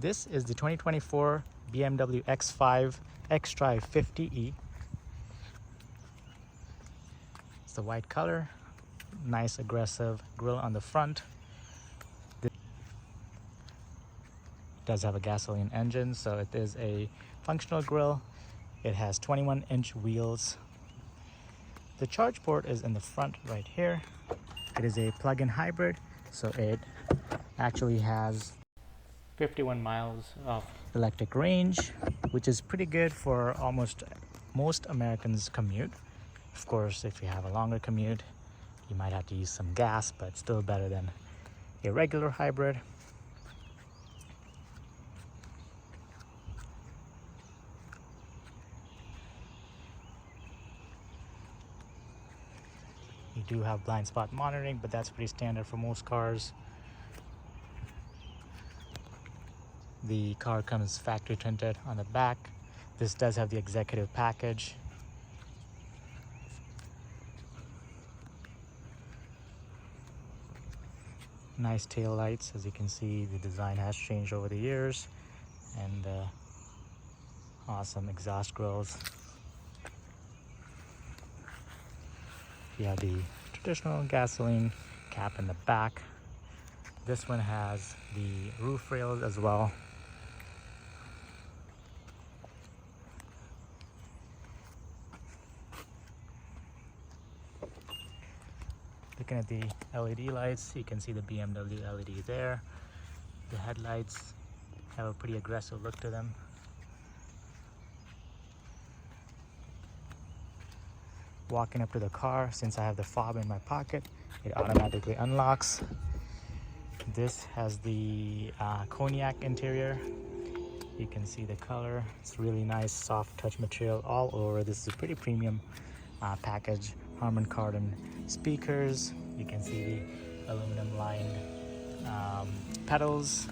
This is the 2024 BMW X5 xDrive50e. It's the white color, nice aggressive grille on the front. It does have a gasoline engine, so it is a functional grille. It has 21-inch wheels. The charge port is in the front right here. It is a plug-in hybrid, so it actually has 51 miles of electric range, which is pretty good for almost most Americans' commute. Of course, if you have a longer commute, you might have to use some gas, but still better than a regular hybrid. You do have blind spot monitoring, but that's pretty standard for most cars. The car comes factory tinted on the back. This does have the executive package. Nice tail lights. As you can see, the design has changed over the years, and awesome exhaust grills. You have the traditional gasoline cap in the back. This one has the roof rails as well. Looking at the LED lights, you can see the BMW LED there. The headlights have a pretty aggressive look to them. Walking up to the car, since I have the fob in my pocket, it automatically unlocks. This has the cognac interior. You can see the color. It's really nice, soft touch material all over. This is a pretty premium package. Harman Kardon speakers. You can see the aluminum lined pedals.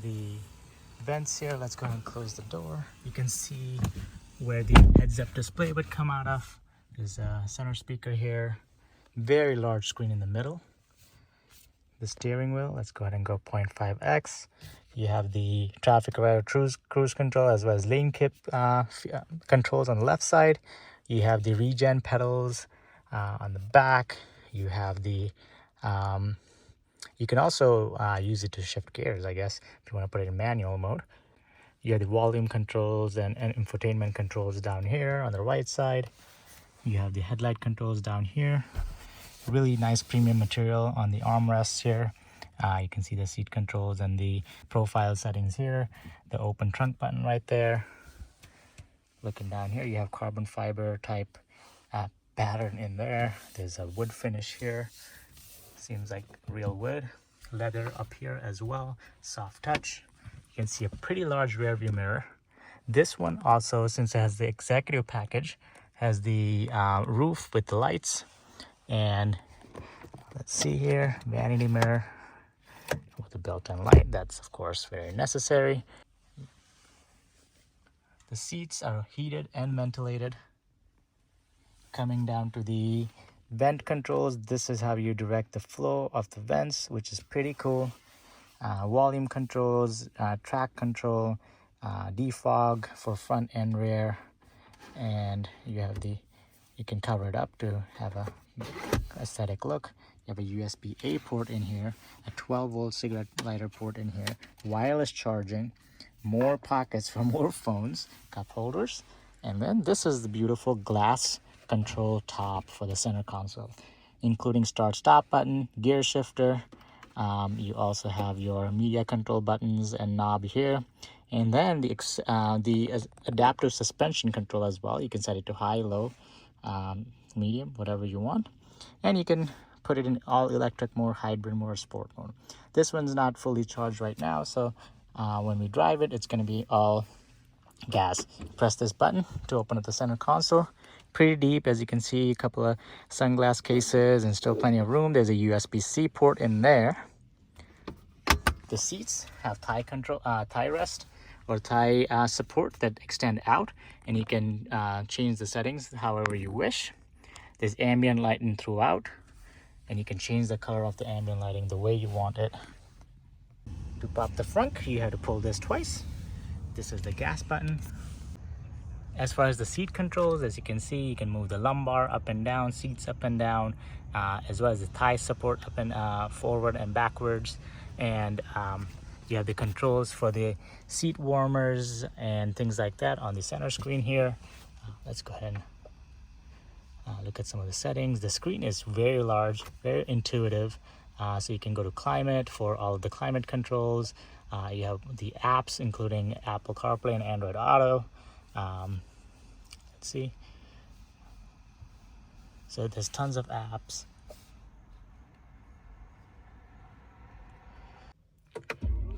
The vents here, let's go ahead and close the door. You can see where the heads-up display would come out of. There's a center speaker here, very large screen in the middle. The steering wheel, let's go ahead and go 0.5x. You have the traffic radar cruise control, as well as lane keep controls on the left side. You have the regen pedals on the back. You have the you can also use it to shift gears, I guess, if you want to put it in manual mode. You have the volume controls and infotainment controls down here on the right side. You have the headlight controls down here. Really nice premium material on the armrests here. You can see the seat controls and the profile settings here. The open trunk button right there. Looking down here, you have carbon fiber type pattern in there. There's a wood finish here. Seems like real wood. Leather up here as well. Soft touch. You can see a pretty large rear view mirror. This one also, since it has the executive package, has the roof with the lights. And let's see here, vanity mirror with a built-in light. That's of course very necessary. The seats are heated and ventilated. Coming down to the vent controls, this is how you direct the flow of the vents, which is pretty cool. Volume controls, track control, defog for front and rear, and you have you can cover it up to have a aesthetic look. You have a USB-A port in here, a 12-volt cigarette lighter port in here, wireless charging, more pockets for more phones, cup holders, and then this is the beautiful glass control top for the center console, including start-stop button, gear shifter. You also have your media control buttons and knob here, and then the adaptive suspension control as well. You can set it to high, low, medium, whatever you want, and you can put it in all electric mode, hybrid mode, or sport mode. This one's not fully charged right now, so when we drive it, it's going to be all gas. Press this button to open up the center console. Pretty deep, as you can see, a couple of sunglass cases and still plenty of room. There's a USB-C port in there. The seats have tie rest or tie support that extend out, and you can change the settings however you wish. There's ambient lighting throughout. and you can change the color of the ambient lighting the way you want it. To pop the front, you have to pull this twice. This is the gas button. As far as the seat controls, as you can see, you can move the lumbar up and down, seats up and down, as well as the thigh support up and forward and backwards. And you have the controls for the seat warmers and things like that on the center screen here. Let's go ahead and look at some of the settings. The screen is very large, very intuitive. So you can go to climate for all of the climate controls. You have the apps, including Apple CarPlay and Android Auto. Let's see. So there's tons of apps.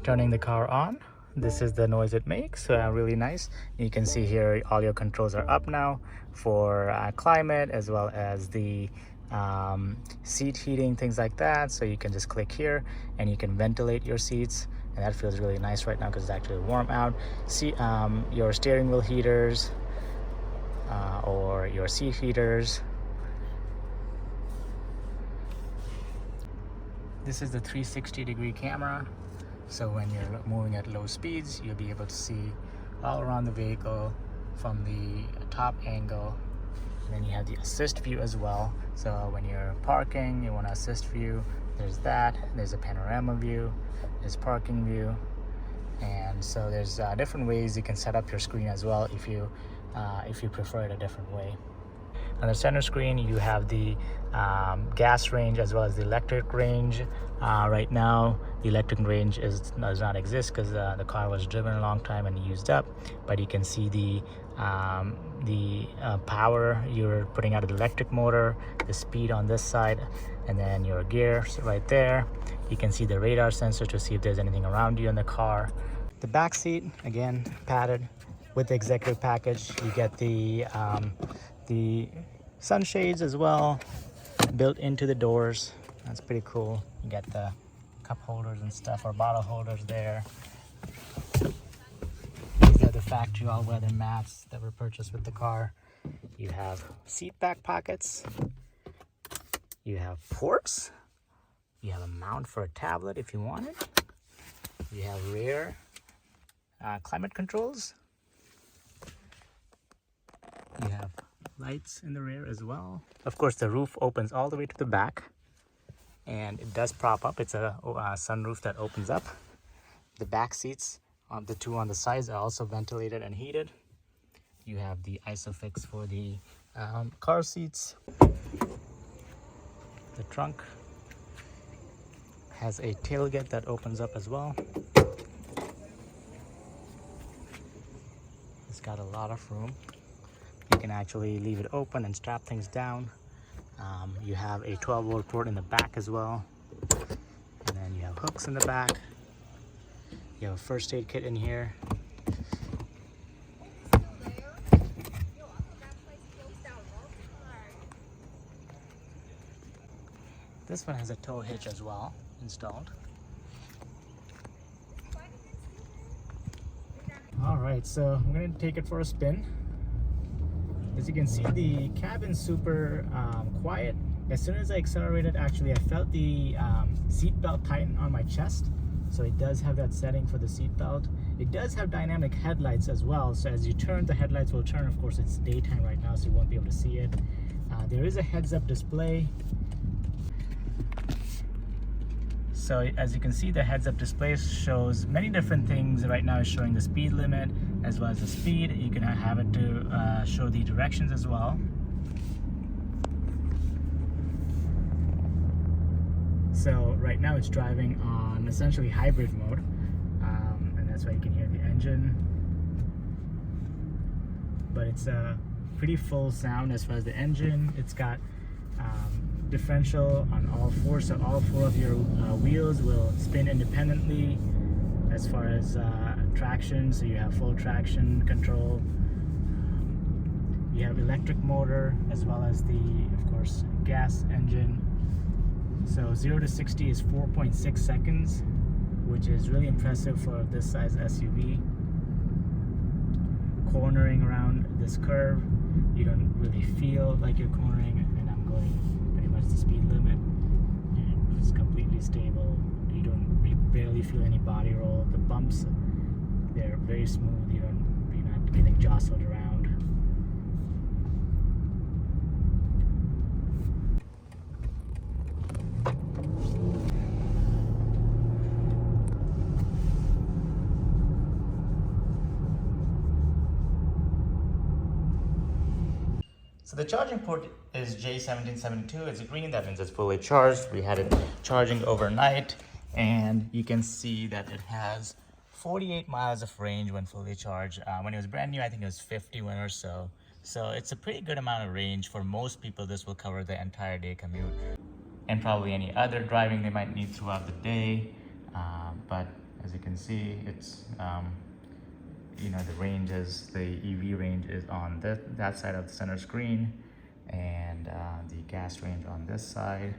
Turning the car on, this is the noise it makes. Really nice. You can see here all your controls are up now for climate, as well as the seat heating, things like that. So you can just click here and you can ventilate your seats, and that feels really nice right now because it's actually warm out. See your steering wheel heaters or your seat heaters. This is the 360-degree camera. So when you're moving at low speeds, you'll be able to see all around the vehicle from the top angle. And then you have the assist view as well. So when you're parking, you want to assist view. There's that. There's a panorama view. There's parking view. And so there's different ways you can set up your screen as well if you prefer it a different way. On the center screen, you have the gas range as well as the electric range. Right now, the electric range does not exist because the car was driven a long time and used up. But you can see the power you're putting out of the electric motor, the speed on this side, and then your gears right there. You can see the radar sensor to see if there's anything around you in the car. The back seat, again, padded with the executive package. You get the sunshades as well, built into the doors. That's pretty cool. You get the cup holders and stuff, or bottle holders there. These are the factory all-weather mats that were purchased with the car. You have seat back pockets. You have ports. You have a mount for a tablet if you want it. You have rear climate controls. You have lights in the rear as well. Of course, the roof opens all the way to the back, and it does prop up. It's a sunroof that opens up. The back seats, the two on the sides, are also ventilated and heated. You have the ISOFIX for the car seats. The trunk has a tailgate that opens up as well. It's got a lot of room. You can actually leave it open and strap things down. You have a 12-volt port in the back as well. And then you have hooks in the back. You have a first aid kit in here. This one has a tow hitch as well installed. All right, so I'm gonna take it for a spin. As you can see, the cabin's super quiet. As soon as I accelerated, actually, I felt the seat belt tighten on my chest. So it does have that setting for the seat belt. It does have dynamic headlights as well. So as you turn, the headlights will turn. Of course, it's daytime right now, so you won't be able to see it. There is a heads-up display. So as you can see, the heads-up display shows many different things. Right now it's showing the speed limit as well as the speed. You can have it to show the directions as well. So right now it's driving on essentially hybrid mode, and that's why you can hear the engine. But it's a pretty full sound as far as the engine. It's got differential on all four, so all four of your wheels will spin independently. As far as traction, so you have full traction control. You have electric motor as well as the, of course, gas engine. So 0 to 60 is 4.6 seconds, which is really impressive for this size SUV. Cornering around this curve, you don't really feel like you're cornering, and I'm going pretty much the speed limit. barely feel any body roll. The bumps, they're very smooth. You're not getting jostled around. So the charging port is J1772. It's green, that means it's fully charged. We had it charging overnight, and you can see that it has 48 miles of range when fully charged. When it was brand new, I think it was 51 or so. So it's a pretty good amount of range. For most people, this will cover the entire day commute and probably any other driving they might need throughout the day. But as you can see, it's the range is, the EV range is on that side of the center screen, and the gas range on this side.